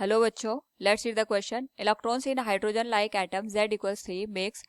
Hello बच्चों, let's read the question. Electrons in hydrogen like atom Z equals 3 makes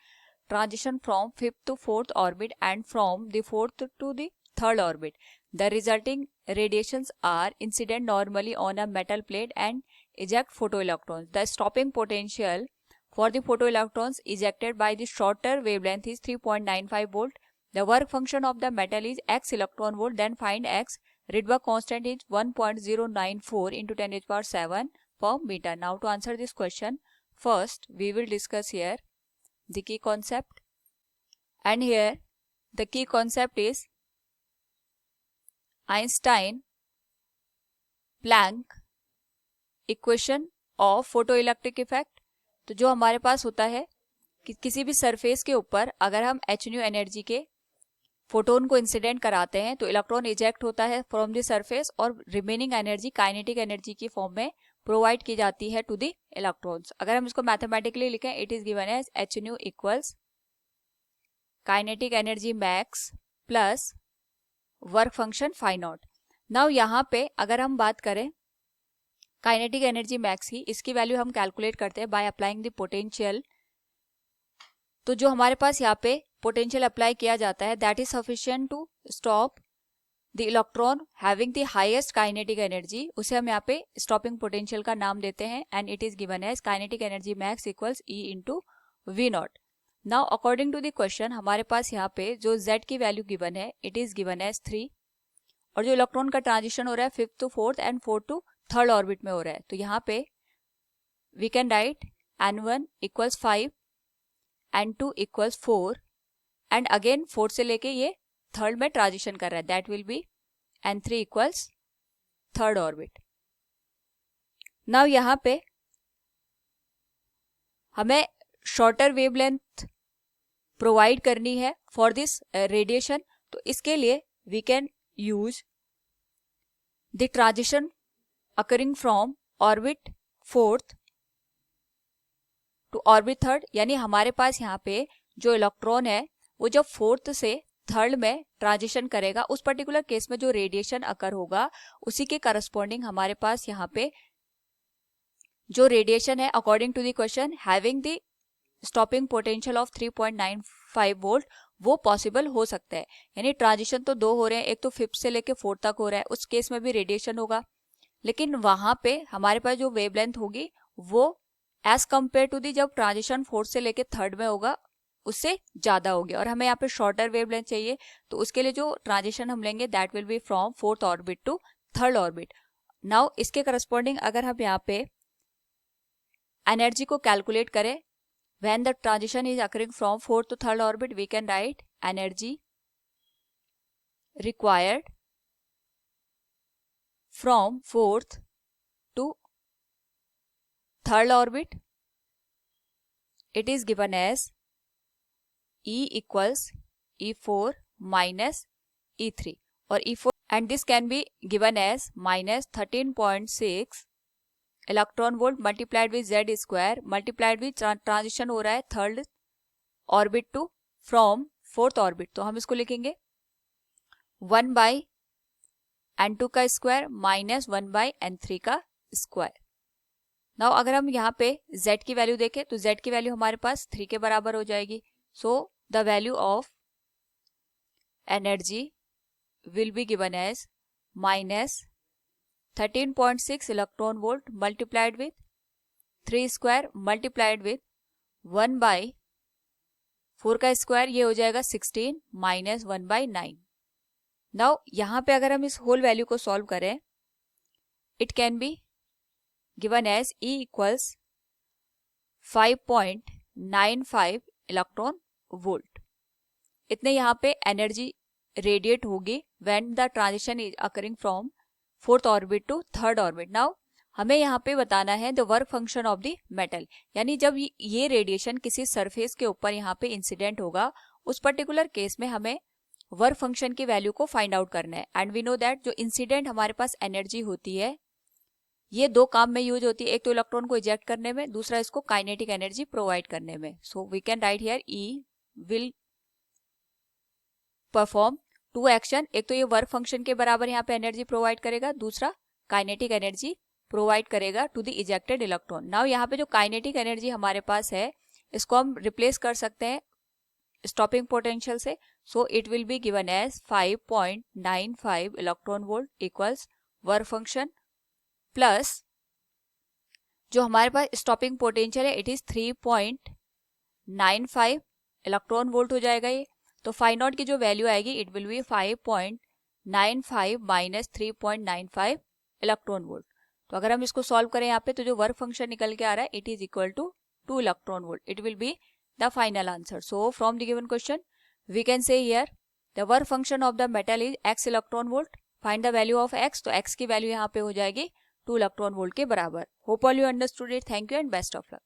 transition from fifth to fourth orbit and from the fourth to the third orbit. The resulting radiations are incident normally on a metal plate and eject photoelectrons. The stopping potential for the photoelectrons ejected by the shorter wavelength is 3.95 volt. The work function of the metal is x electron volt. Then find x. Rydberg constant is 1.094 into 10 to the power 7 per meter. Now to answer this question, first we will discuss here the key concept, and here the key concept is Einstein-Planck equation of photoelectric effect. तो जो हमारे पास होता है कि किसी भी surface के ऊपर अगर हम h न्यू एनर्जी के फोटोन को इंसिडेंट कराते हैं तो इलेक्ट्रॉन इजेक्ट होता है फ्रॉम द सरफेस और रिमेनिंग एनर्जी काइनेटिक एनर्जी की फॉर्म में प्रोवाइड की जाती है टू द इलेक्ट्रॉन्स. अगर हम इसको मैथमेटिकली लिखें, it is given as h nu equals kinetic energy max plus work function phi naught. Now यहाँ पे अगर हम बात करें काइनेटिक एनर्जी मैक्स की, इसकी वैल्यू हम कैलकुलेट करते हैं बाय अप्लाइंग द पोटेंशियल. तो जो हमारे पास यहाँ पे पोटेंशियल अप्लाई किया जाता है that is sufficient to stop the electron having the highest kinetic energy, उसे हम यहाँ पे स्टॉपिंग पोटेंशियल का नाम देते हैं and it is given as kinetic energy max equals e into v naught. Now according to the question हमारे पास यहाँ पे जो z की वैल्यू गिवन है इट इज गिवन एज 3 और जो इलेक्ट्रॉन का ट्रांजिशन हो रहा है fifth to fourth and fourth to third orbit में हो रहा है. तो यहाँ पे we can write n1 equals 5 n2 equals 4 and again fourth से लेके ये थर्ड में ट्रांजिशन कर रहा है, that will B n3 equals third orbit. Now यहाँ पे हमें शॉर्टर वेवलेंथ प्रोवाइड करनी है फॉर दिस रेडिएशन. तो इसके लिए we can use the transition occurring from orbit fourth to orbit third. यानी हमारे पास यहाँ पे जो इलेक्ट्रॉन है वो जब फोर्थ से थर्ड में ट्रांजिशन करेगा उस पर्टिकुलर केस में जो रेडिएशन अकर होगा उसी के करस्पॉन्डिंग हमारे पास यहाँ पे जो रेडिएशन है according to the question having the stopping potential of 3.95 volt वो पॉसिबल हो सकता है. यानी ट्रांजिशन तो दो हो रहे हैं, एक तो फिफ्थ से लेके फोर्थ तक हो रहा है, उस केस में भी रेडिएशन होगा, लेकिन वहां पे हमारे पास जो वेवलेंथ होगी वो एज कंपेयर टू दी जब ट्रांजिशन फोर्थ से लेके थर्ड में होगा उससे ज्यादा होगी. और हमें यहाँ पे शॉर्टर वेवलेंथ चाहिए तो उसके लिए जो ट्रांजिशन हम लेंगे that will be from fourth orbit to third orbit. Now इसके करस्पॉन्डिंग अगर हम यहाँ पे एनर्जी को कैलकुलेट करें when the transition is occurring from fourth to third orbit, we can write energy required from fourth to third orbit. It is given as E equals E4 minus E3 or E4, and this can be given as minus 13.6 electron volt multiplied with z square multiplied with transition हो रहा है third orbit to from fourth orbit. तो हम इसको लिखेंगे 1 by n2 का square minus 1 by n3 का square. Now अगर हम यहाँ पे z की वैल्यू देखें तो z की वैल्यू हमारे पास 3 के बराबर हो जाएगी. So the value of energy will be given as minus 13.6 electron volt multiplied with 3 square multiplied with 1 by 4 का स्क्वायर, ये हो जाएगा 16 माइनस 1 बाई 9. नाउ यहाँ पे अगर हम इस होल वैल्यू को सॉल्व करें it can be given as E equals 5.95 electron volt. इतने यहाँ पे एनर्जी रेडिएट होगी when the transition is occurring from fourth orbit to third orbit. Now हमें यहाँ पे बताना है the work function of the metal. यानी जब ये रेडिएशन किसी सरफेस के ऊपर यहाँ पे इंसिडेंट होगा उस पर्टिकुलर केस में हमें वर्क फंक्शन की वैल्यू को फाइंड आउट करना है. एंड वी नो दैट जो इंसिडेंट हमारे पास एनर्जी होती है ये दो काम में यूज होती है, एक तो इलेक्ट्रॉन को इजेक्ट करने में, दूसरा इसको काइनेटिक एनर्जी प्रोवाइड करने में. So we can write here e will perform two action. एक तो ये वर्क फंक्शन के बराबर यहाँ पे एनर्जी प्रोवाइड करेगा, दूसरा काइनेटिक एनर्जी प्रोवाइड करेगा to the ejected electron. Now यहाँ पे जो काइनेटिक एनर्जी हमारे पास है इसको हम रिप्लेस कर सकते हैं स्टॉपिंग पोटेंशियल से। So it will be given as 5.95 electron volt equals work function plus जो हमारे पास स्टॉपिंग पोटेंशियल है इट इज 3.95 इलेक्ट्रॉन वोल्ट हो जाएगा ये। तो फाई नॉट की जो वैल्यू आएगी it will B 5.95 minus 3.95 electron volt. तो अगर हम इसको सॉल्व करें यहाँ पे तो जो वर्क फंक्शन निकल के आ रहा है it is equal to 2 electron volt. It will be the final answer. So from the given question we can say here the work function of the metal is x electron volt. Find the value of x। तो x की value यहाँ पे हो जाएगी 2 electron volt के बराबर। Hope all you understood it. Thank you and best of luck.